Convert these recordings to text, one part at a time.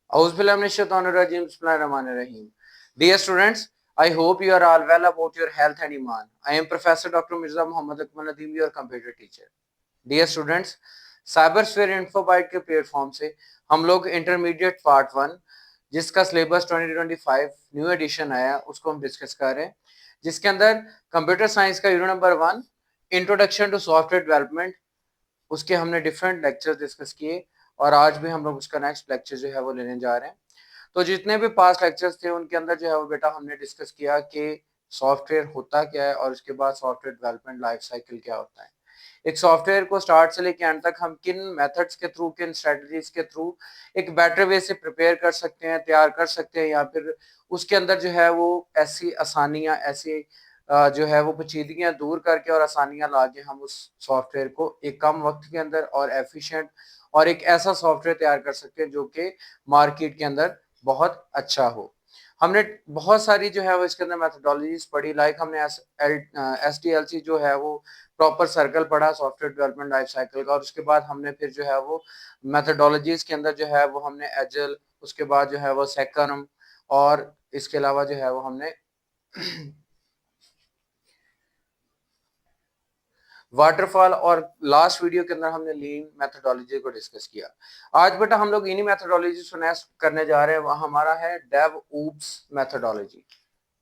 Bismillahirrahmanirrahim. Dear students, I hope you are all well about your health and iman. I am Professor Dr. Mirza Muhammad Akmal Nadeem, your computer teacher. Dear students, साइबरस्फेयर इन्फोबाइट के platform से हम लोग intermediate part 1 जिसका syllabus 2025 new addition आया उसको हम discuss कर रहे हैं, जिसके अंदर कंप्यूटर साइंस का unit number 1 introduction to software development, उसके हमने डिफरेंट लेक्चर्स डिस्कस किए और आज भी हम लोग उसका नेक्स्ट लेक्चर जो है वो लेने जा रहे हैं। तो जितने भी पास लेक्चर्स थे उनके अंदर जो है वो बेटा हमने डिस्कस किया कि सॉफ्टवेयर होता क्या है और उसके बाद सॉफ्टवेयर डेवलपमेंट लाइफ साइकिल क्या होता है। एक सॉफ्टवेयर को स्टार्ट से लेकर एंड तक हम किन मेथड्स के थ्रू, किन स्ट्रेटजीज के थ्रू एक बेटर वे से प्रिपेयर कर सकते हैं, तैयार कर सकते हैं, या फिर उसके अंदर जो है वो ऐसी आसानियां, ऐसी जो है वो पेचीदगियां दूर करके और आसानियां लाके हम उस सॉफ्टवेयर को एक कम वक्त के अंदर और एफिशिएंट और एक ऐसा सॉफ्टवेयर तैयार कर सकते हैं जो कि मार्केट के अंदर बहुत अच्छा हो। हमने बहुत सारी जो है वो इसके अंदर मेथोडोलॉजीज पढ़ी, लाइक हमने SDLC जो है वो प्रॉपर सर्कल पढ़ा सॉफ्टवेयर डेवलपमेंट लाइफ साइकिल का, और उसके बाद हमने फिर जो है वो मेथोडोलॉजीज के अंदर जो है वो हमने एजल, उसके बाद जो है वो सेकरम, और इसके अलावा जो है वो हमने वाटरफॉल, और लास्ट वीडियो के अंदर हमने लीन मेथोडोलॉजी को डिस्कस किया। आज बेटा हम लोग इन्हीं मेथोडोलॉजी को नेक्स्ट करने जा रहे हैं, वह हमारा है डेव ऊप्स मेथोडोलॉजी।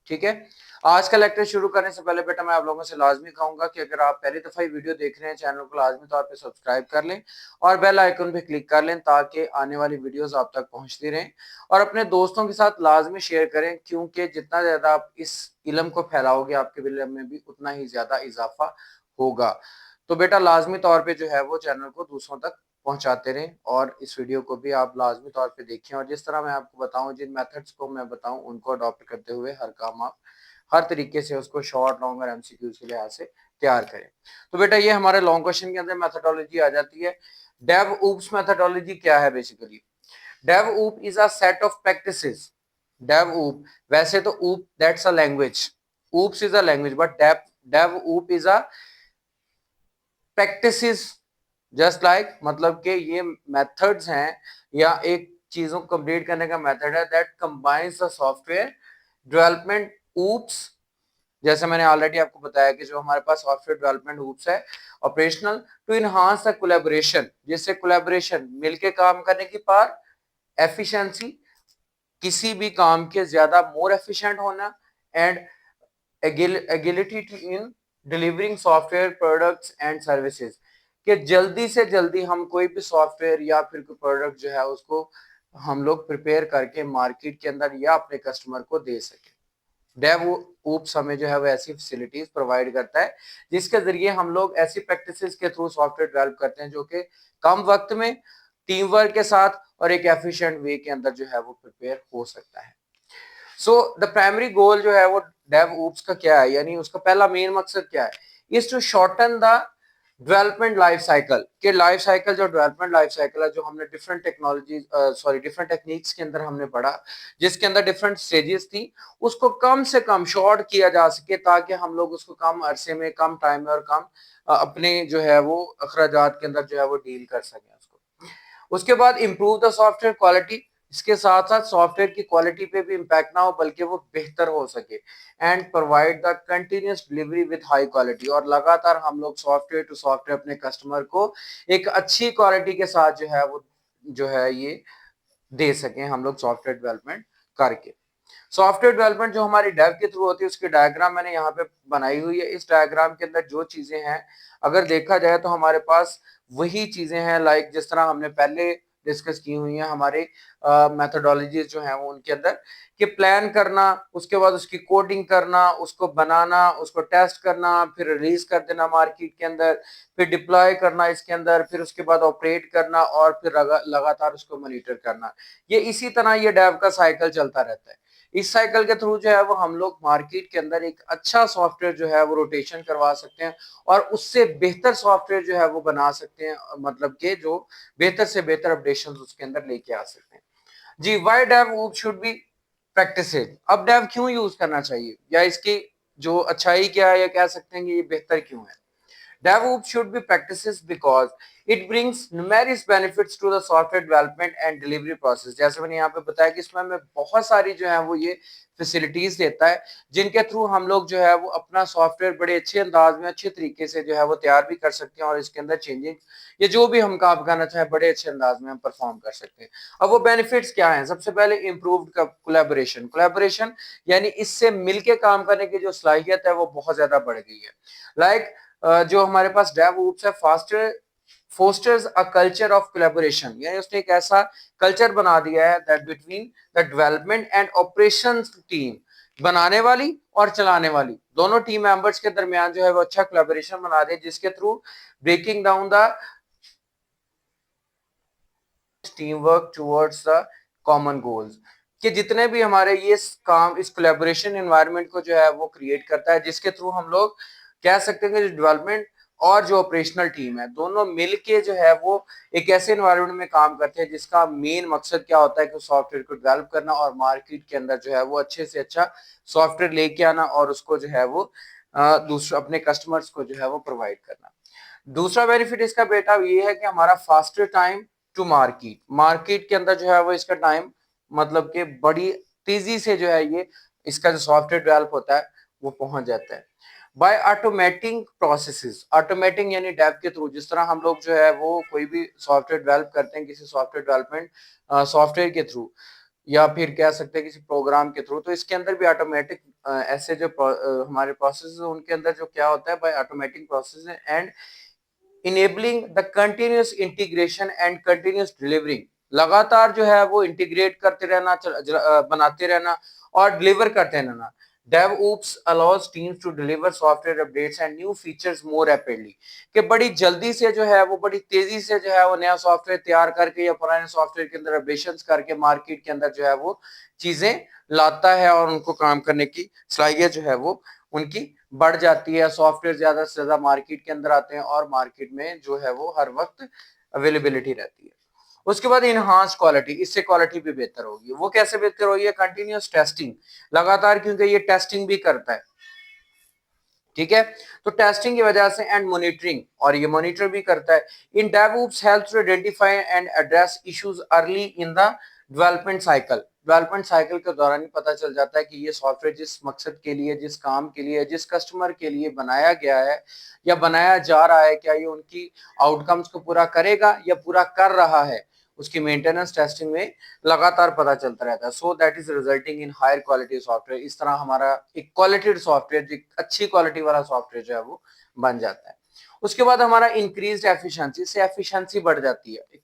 ठीक है, आज का लेक्चर शुरू करने से पहले बेटा मैं आप लोगों से लाजमी कहूंगा कि अगर आप पहली दफा वीडियो देख रहे हैं चैनल को लाजमी तौर पे सब्सक्राइब कर लें और बेल आइकन पे क्लिक कर लें ताकि आने वाली वीडियोस आप तक पहुंचती रहें, और अपने दोस्तों के साथ लाजमी शेयर करें, क्योंकि जितना ज्यादा आप इस इल्म को फैलाओगे आपके इल्म में भी उतना ही ज्यादा इजाफा होगा। तो बेटा लाजमी तौर पे जो है वो चैनल को दूसरों तक पहुंचाते रहें और इस वीडियो को भी आप लाजमी तौर पे देखें, और जिस तरह मैं आपको बताऊं, जिन मेथड्स को मैं बताऊं उनको अडॉप्ट करते हुए हर काम आप हर तरीके से उसको शॉर्ट, लॉन्ग और MCQs के लिहाज से तैयार करें। तो बेटा ये हमारे लॉन्ग क्वेश्चन के अंदर मेथोडोलॉजी आ जाती है। डेव ऊप्स मेथोडोलॉजी क्या है? Basically DevOp is a set of practices. DevOp, वैसे तो OOP that's a language, OOPs is a language, but DevOp is a practices, just like, मतलब कि ये मेथड्स हैं या एक चीजों को कंप्लीट करने का मेथड है that combines the software development ops. जैसे मैंने ऑलरेडी आपको बताया कि जो हमारे पास सॉफ्टवेयर डेवलपमेंट ऊप्स है operational to enhance the collaboration, जिससे कोलैबोरेशन मिलके काम करने की पार, एफिशिएंसी, किसी भी काम के ज्यादा मोर एफिशिएंट होना, and agility in delivering software products and services, कि जल्दी से जल्दी हम कोई भी सॉफ्टवेयर या फिर कोई प्रोडक्ट जो है उसको हम लोग प्रिपेयर करके मार्केट के अंदर या अपने कस्टमर को दे सके। डेव ऊप्स हमें जो है वो ऐसी फैसिलिटीज प्रोवाइड करता है जिसके जरिए हम लोग ऐसी प्रैक्टिसेस के थ्रू सॉफ्टवेयर डेवलप करते हैं जो कि कम वक्त में टीम वर्क के साथ और एक एफिशिएंट वे के अंदर जो है वो प्रिपेयर हो सकता है। सो द प्राइमरी गोल जो है वो डेव ऊप्स का क्या है, यानी उसका पहला मेन मकसद क्या है, is to shorten the development life cycle, के लाइफ साइकिल, जो डेवलपमेंट लाइफ साइकिल है, जो हमने डिफरेंट टेक्नोलॉजी डिफरेंट टेक्निक्स के अंदर हमने पढ़ा, जिसके अंदर डिफरेंट स्टेजेस थी, उसको कम से कम शॉर्ट किया जा सके ताकि हम लोग उसको कम अरसे में, कम टाइम में और कम अपने जो है वो अखराजात के अंदर जो है वो डील कर सकें उसको। उसके बाद इंप्रूव द सॉफ्टवेयर क्वालिटी, इसके साथ साथ सॉफ्टवेयर की क्वालिटी पे भी इम्पैक्ट ना हो बल्कि वो बेहतर हो सके, and provide the continuous delivery with high quality, और लगातार हम लोग सॉफ्टवेयर टू सॉफ्टवेयर अपने कस्टमर को एक अच्छी क्वालिटी के साथ जो है वो जो है ये दे सकें हम लोग सॉफ्टवेयर डेवलपमेंट करके। सॉफ्टवेयर डेवलपमेंट जो हमारी डेव के थ्रू होती है उसकी डायग्राम मैंने यहाँ पे बनाई हुई है। इस डायग्राम के अंदर जो चीजें हैं अगर देखा जाए तो हमारे पास वही चीजें हैं, लाइक जिस तरह हमने पहले डिस्कस की हुई है हमारे मेथोडोलॉजीज जो है वो उनके अंदर, कि प्लान करना, उसके बाद उसकी कोडिंग करना, उसको बनाना, उसको टेस्ट करना, फिर रिलीज कर देना मार्केट के अंदर, फिर डिप्लॉय करना इसके अंदर, फिर उसके बाद ऑपरेट करना और फिर लगातार उसको मॉनिटर करना। ये इसी तरह ये डेव का साइकिल चलता रहता है। इस साइकिल के थ्रू जो है वो हम लोग मार्केट के अंदर एक अच्छा सॉफ्टवेयर जो है वो रोटेशन करवा सकते हैं और उससे बेहतर सॉफ्टवेयर जो है वो बना सकते हैं, मतलब कि जो बेहतर से बेहतर अपडेशन उसके अंदर लेके आ सकते हैं। जी, वाई डेव शुड बी प्रैक्टिसेड। अब डेव क्यों यूज करना चाहिए या इसकी जो अच्छाई क्या है या कह सकते हैं कि ये बेहतर क्यों है। DevOps should be practices because it brings numerous benefits to the software development and delivery process. जैसे मैंने यहाँ पे बताया कि इसमें हमें बहुत सारी जो है वो ये फैसिलिटीज देता है जिनके थ्रू हम लोग जो है वो अपना सॉफ्टवेयर बड़े अच्छे अंदाज में अच्छे तरीके से जो है वो तैयार भी कर सकते हैं और इसके अंदर चेंजिंग या जो भी हम काम करना चाहें बड़े अच्छे अंदाज में हम परफॉर्म कर सकते हैं। अब वो बेनिफिट्स क्या हैं? सबसे पहले इम्प्रूव्ड कोलैबोरेशन। कोलैबोरेशन यानी इससे मिलके काम करने की जो सलाहियत है वो बहुत ज्यादा बढ़ गई है। लाइक जो हमारे पास DevOps है faster fosters a culture of collaboration, यानी उसने एक ऐसा कल्चर बना दिया है that between the development and operations team, बनाने वाली और चलाने वाली दोनों टीम मेंबर्स के दरमियान जो है वो अच्छा कोलैबोरेशन बना दे जिसके through breaking down the team work towards the common goals, कि जितने भी हमारे ये काम इस कोलैबोरेशन एनवायरनमेंट को जो है वो क्रिएट करता है जिसके थ्रू हम लोग कह सकते हैं कि जो डेवलपमेंट और जो ऑपरेशनल टीम है दोनों मिलके जो है वो एक ऐसे एनवायरनमेंट में काम करते हैं जिसका मेन मकसद क्या होता है कि सॉफ्टवेयर को डेवलप करना और मार्केट के अंदर जो है वो अच्छे से अच्छा सॉफ्टवेयर लेके आना और उसको जो है वो दूसरा अपने कस्टमर्स को जो है वो प्रोवाइड करना। दूसरा बेनिफिट इसका बेटा ये है कि हमारा faster time to market, market के अंदर जो है वो इसका टाइम मतलब कि बड़ी तेजी से जो है ये इसका जो सॉफ्टवेयर डेवलप होता है वो पहुंच जाता है। बाय ऑटोमेटिंग प्रोसेसेस, ऑटोमेटिंग यानी डेव के थ्रू, जिस तरह हम लोग जो है वो कोई भी सॉफ्टवेयर डेवलप करते हैं किसी सॉफ्टवेयर डेवलपमेंट सॉफ्टवेयर के थ्रू या फिर कह सकते हैं किसी प्रोग्राम के थ्रू, तो इसके अंदर भी ऑटोमेटिक ऐसे जो हमारे प्रोसेस उनके अंदर जो क्या होता है by automatic process and enabling the continuous integration and continuous delivering, लगातार जो है वो इंटीग्रेट करते रहना बनाते रहना और डिलीवर करते रहना। DevOps allows teams to deliver software updates and new features more rapidly, कि बड़ी जल्दी से जो है वो बड़ी तेजी से जो है वो नया सॉफ्टवेयर तैयार करके या पुराने सॉफ्टवेयर के अंदर अपडेशंस करके मार्केट के अंदर जो है वो चीजें लाता है और उनको काम करने की सलाहियत जो है वो उनकी बढ़ जाती है। सॉफ्टवेयर ज्यादा से ज्यादा मार्केट के अंदर आते हैं और मार्केट में जो है वो हर वक्त अवेलेबिलिटी रहती है। उसके बाद इनहांस क्वालिटी, इससे क्वालिटी भी बेहतर होगी। वो कैसे बेहतर होगी? कंटिन्यूस टेस्टिंग, लगातार, क्योंकि ये टेस्टिंग भी करता है, ठीक है, तो टेस्टिंग की वजह से एंड मॉनिटरिंग, और ये मॉनिटर भी करता है। In DevOps help to identify and address issues early in the development cycle, development cycle के दौरान ही पता चल जाता है कि ये सॉफ्टवेयर जिस मकसद के लिए, जिस काम के लिए, जिस कस्टमर के लिए बनाया गया है या बनाया जा रहा है, क्या ये उनकी आउटकम्स को पूरा करेगा या पूरा कर रहा है, उसकी मेंटेनेंस टेस्टिंग में लगातार पता चलता रहता है। So that is resulting in higher quality software. इस तरह हमारा एक क्वालिटी सॉफ्टवेयर, अच्छी क्वालिटी वाला सॉफ्टवेयर जो है वो बन जाता है। उसके बाद हमारा इंक्रीज्ड एफिशिएंसी, से एफिशिएंसी बढ़ जाती है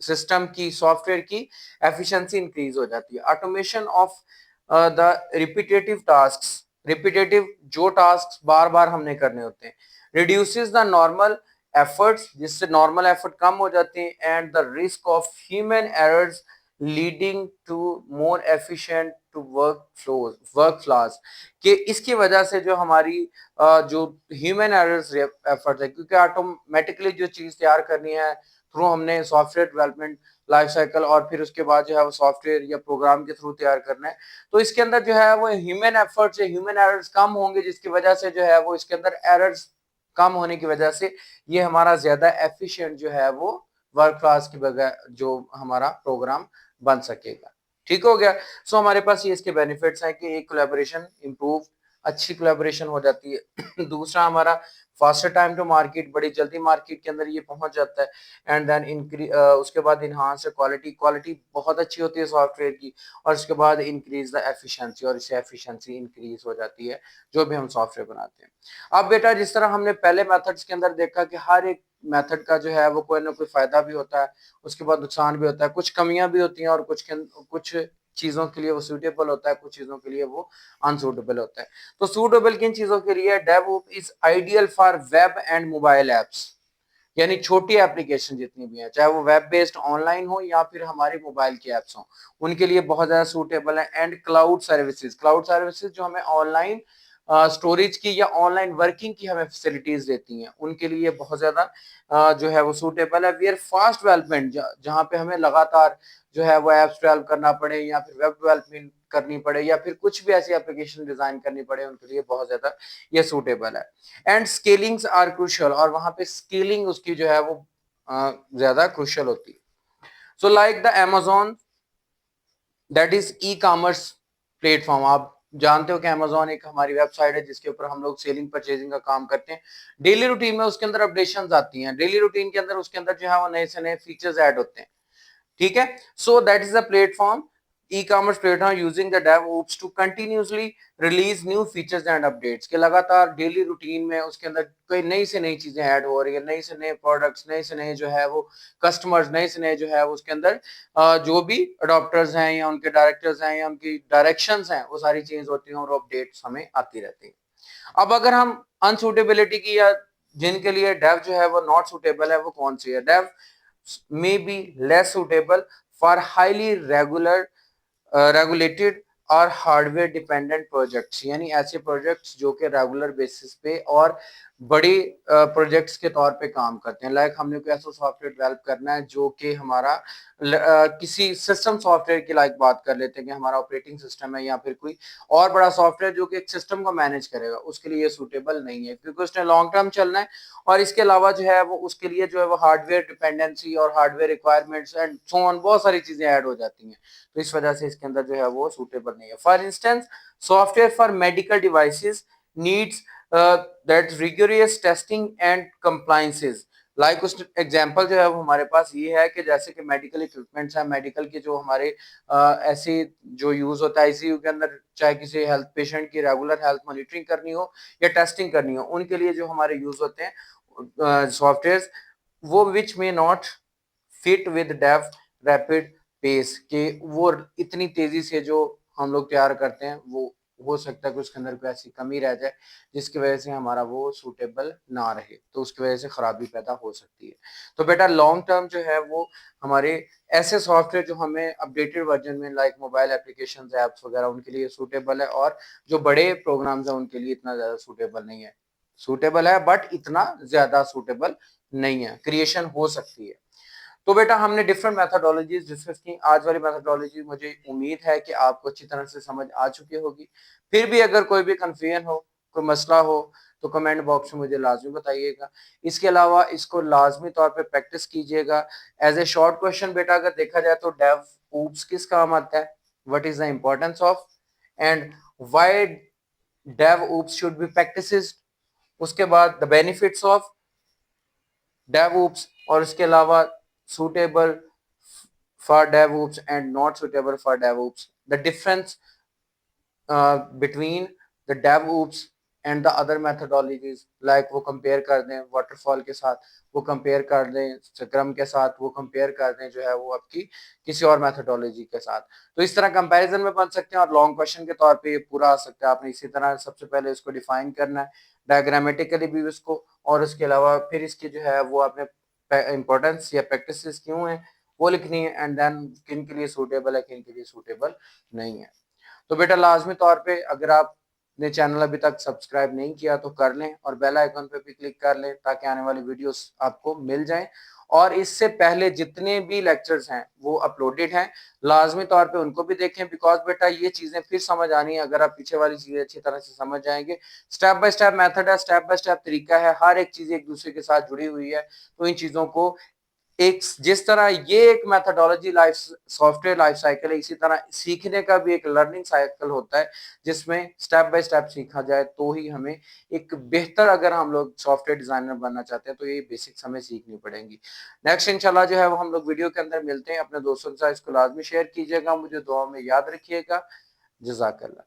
सिस्टम की, सॉफ्टवेयर की एफिशिएंसी इंक्रीज हो जाती है। Automation of the repetitive tasks, repetitive जो टास्क बार बार हमने करने होते हैं, रिड्यूसेस द नॉर्मल एफर्ट्स, जिससे नॉर्मल एफर्ट कम हो जाते हैं, and the risk of human errors leading to more efficient to workflows, कि इसकी वजह से जो हमारी जो ह्यूमन एरर्स एफर्ट है, क्योंकि ऑटोमेटिकली जो चीज तैयार करनी है थ्रू हमने सॉफ्टवेयर डेवलपमेंट लाइफ साइकिल और फिर उसके बाद जो है वो सॉफ्टवेयर या प्रोग्राम के थ्रू तैयार करना है, तो इसके अंदर जो है वो ह्यूमन एफर्ट्स या ह्यूमन एरर्स कम होंगे, जिसकी वजह से जो है वो इसके अंदर एरर्स कम होने की वजह से ये हमारा ज्यादा एफिशिएंट जो है वो वर्क क्लास की बगैर जो हमारा प्रोग्राम बन सकेगा। ठीक हो गया। सो हमारे पास ये इसके बेनिफिट्स हैं कि एक कोलैबोरेशन इंप्रूव, अच्छी कोलैबोरेशन हो जाती है। दूसरा हमारा फास्टर टाइम टू मार्केट, बड़ी जल्दी मार्केट के अंदर ये पहुंच जाता है। एंड देन उसके बाद इनहांस क्वालिटी, क्वालिटी बहुत अच्छी होती है सॉफ्टवेयर की, और उसके बाद इंक्रीज द एफिशिएंसी, और इससे एफिशिएंसी इंक्रीज हो जाती है जो भी हम सॉफ्टवेयर बनाते हैं। अब बेटा जिस तरह हमने पहले मेथड्स के अंदर देखा कि हर एक मेथड का जो है वो कोई ना कोई फायदा भी होता है, उसके बाद नुकसान भी होता है, कुछ कमियां भी होती हैं और कुछ चीजों के लिए वो सूटेबल होता है, कुछ चीजों के लिए वो अनसूटेबल होता है। तो सूटेबल किन चीजों के लिए? DevOps is ideal for web and mobile apps, यानी छोटी एप्लीकेशन जितनी भी है, चाहे वो वेब बेस्ड ऑनलाइन हो या फिर हमारे मोबाइल की एप्स हो, उनके लिए बहुत ज्यादा सूटेबल है। And cloud services, cloud services जो हमें ऑनलाइन स्टोरेज की या ऑनलाइन वर्किंग की हमें फैसिलिटीज देती हैं, उनके लिए बहुत ज्यादा जो है वो सूटेबल है। वेयर फास्ट डेवलपमेंट, जहाँ पे हमें लगातार जो है वो एप्स डेवलप करना पड़े या फिर वेब डेवलपमेंट करनी पड़े या फिर कुछ भी ऐसी एप्लीकेशन डिजाइन करनी पड़े, उनके लिए बहुत ज्यादा ये सूटेबल है। एंड स्केलिंग्स आर क्रूशियल, और वहां पे स्केलिंग उसकी जो है वो ज्यादा क्रूशियल होती है। So like the Amazon, that is e commerce platform. आप जानते हो कि Amazon एक हमारी वेबसाइट है जिसके ऊपर हम लोग सेलिंग परचेजिंग का काम करते हैं। डेली रूटीन में उसके अंदर अपडेशन आती हैं, डेली रूटीन के अंदर उसके अंदर जो है वो नए से नए फीचर्स ऐड होते हैं, ठीक है। So that is the platform, e-commerce platform using the DevOps to continuously release new features and updates, के लगातार डेली रूटीन में उसके अंदर कोई नई से नई चीजें ऐड हो रही है, नई से नए प्रोडक्ट्स, नए से नए जो है वो कस्टमर्स, नए से नए जो है वो उसके अंदर जो भी अडॉप्टर्स हैं या उनके डायरेक्टर्स हैं या उनकी डायरेक्शंस हैं, वो सारी चेंज होती हैं और अपडेट्स हमें आती रहती हैं। अब अगर हम अनसूटेबिलिटी की, या जिनके लिए डेव जो है वो नॉट सुटेबल है, वो कौन सी है? Dev may be less suitable for highly regulated और हार्डवेयर डिपेंडेंट प्रोजेक्ट्स, यानी ऐसे प्रोजेक्ट्स जो कि रेगुलर बेसिस पे और बड़ी प्रोजेक्ट्स के तौर पे काम करते हैं। लाइक हमने कोई ऐसा सॉफ्टवेयर डेवलप करना है जो कि हमारा किसी सिस्टम सॉफ्टवेयर की लाइक बात कर लेते हैं कि हमारा ऑपरेटिंग सिस्टम है या फिर कोई और बड़ा सॉफ्टवेयर जो कि एक सिस्टम को मैनेज करेगा, उसके लिए ये सूटेबल नहीं है क्योंकि उसने लॉन्ग टर्म चलना है और इसके अलावा जो है वो उसके लिए जो है वो हार्डवेयर डिपेंडेंसी और hardware requirements and so on बहुत सारी चीजें ऐड हो जाती हैं, तो इस वजह से इसके अंदर जो है वो सूटेबल नहीं है। For instance, software for medical devices needs that rigorous testing and compliances. Like उस एग्जांपल जो है वो हमारे पास ये है कि जैसे कि मेडिकल इक्विपमेंट्स हैं, मेडिकल के जो हमारे ऐसे जो यूज होता है आईसीयू के अंदर, चाहे किसी हेल्थ पेशेंट की रेगुलर हेल्थ मॉनिटरिंग करनी हो या टेस्टिंग करनी हो, उनके लिए जो हमारे यूज होते हैं सॉफ्टवेयर, वो विच में not fit with dev rapid pace, के वो इतनी तेजी से जो हम लोग तैयार करते हैं, वो हो सकता है कि उसके अंदर कोई ऐसी कमी रह जाए जिसकी वजह से हमारा वो सूटेबल ना रहे, तो उसकी वजह से खराबी पैदा हो सकती है। तो बेटा लॉन्ग टर्म जो है वो हमारे ऐसे सॉफ्टवेयर जो हमें अपडेटेड वर्जन में लाइक मोबाइल एप्लीकेशन एप्स वगैरह उनके लिए सूटेबल है, और जो बड़े प्रोग्राम्स हैं उनके लिए इतना ज्यादा सूटेबल नहीं है। सूटेबल है बट इतना ज्यादा सूटेबल नहीं है, क्रिएशन हो सकती है। तो बेटा हमने डिफरेंट मेथोडोलॉजीज डिस्कस की। आज वाली मेथोडोलॉजी मुझे उम्मीद है कि आपको अच्छी तरह से समझ आ चुकी होगी। फिर भी अगर कोई भी कंफ्यूजन हो, कोई मसला हो, तो कमेंट बॉक्स में मुझे लाजमी बताइएगा। इसके अलावा इसको लाजमी तौर पे प्रैक्टिस कीजिएगा। एज ए शॉर्ट क्वेश्चन बेटा अगर देखा जाए तो डेव ऊप्स किस काम आता है, what is the importance of, and why dev ops should be practised, उसके बाद द बेनिफिट्स ऑफ DevOps, और इसके अलावा suitable for DevOps and not suitable for DevOps, the difference between the DevOps and the other methodologies, like वो compare कर दें waterfall के साथ, वो कंपेयर कर दें स्क्रम के साथ, वो कंपेयर कर दें जो है वो आपकी किसी और मेथोडोलॉजी के साथ। तो इस तरह कंपैरिजन में बन सकते हैं और लॉन्ग क्वेश्चन के तौर पे ये पूरा आ सकता है। आपने इसी तरह सबसे पहले इसको डिफाइन करना है डायग्रामेटिकली भी इसको, और उसके अलावा फिर इसकी जो है वो आपने इंपॉर्टेंस या प्रैक्टिस क्यों है वो लिखनी है, एंड देन किन के लिए सूटेबल है, किन के लिए सूटेबल नहीं है। तो बेटा लाजमी तौर पे अगर आपने चैनल अभी तक सब्सक्राइब नहीं किया तो कर लें और बेल आइकन पे भी क्लिक कर लें ताकि आने वाली वीडियोस आपको मिल जाएं, और इससे पहले जितने भी लेक्चर्स हैं वो अपलोडेड हैं, लाजमी तौर पे उनको भी देखें। बिकॉज बेटा ये चीजें फिर समझ आनी है अगर आप पीछे वाली चीजें अच्छी तरह से समझ जाएंगे। स्टेप बाय स्टेप मेथड है, स्टेप बाय स्टेप तरीका है, हर एक चीज एक दूसरे के साथ जुड़ी हुई है। तो इन चीजों को एक जिस तरह ये एक methodology life software life cycle है, इसी तरह सीखने का भी एक लर्निंग साइकिल होता है जिसमें स्टेप बाय स्टेप सीखा जाए तो ही हमें एक बेहतर, अगर हम लोग सॉफ्टवेयर डिजाइनर बनना चाहते हैं तो ये बेसिक्स हमें सीखनी पड़ेंगी। नेक्स्ट इंशाल्लाह जो है वो हम लोग वीडियो के अंदर मिलते हैं। अपने दोस्तों के साथ इसको लाजमी शेयर कीजिएगा, मुझे दुआ में याद रखिएगा। जज़ाकल्लाह।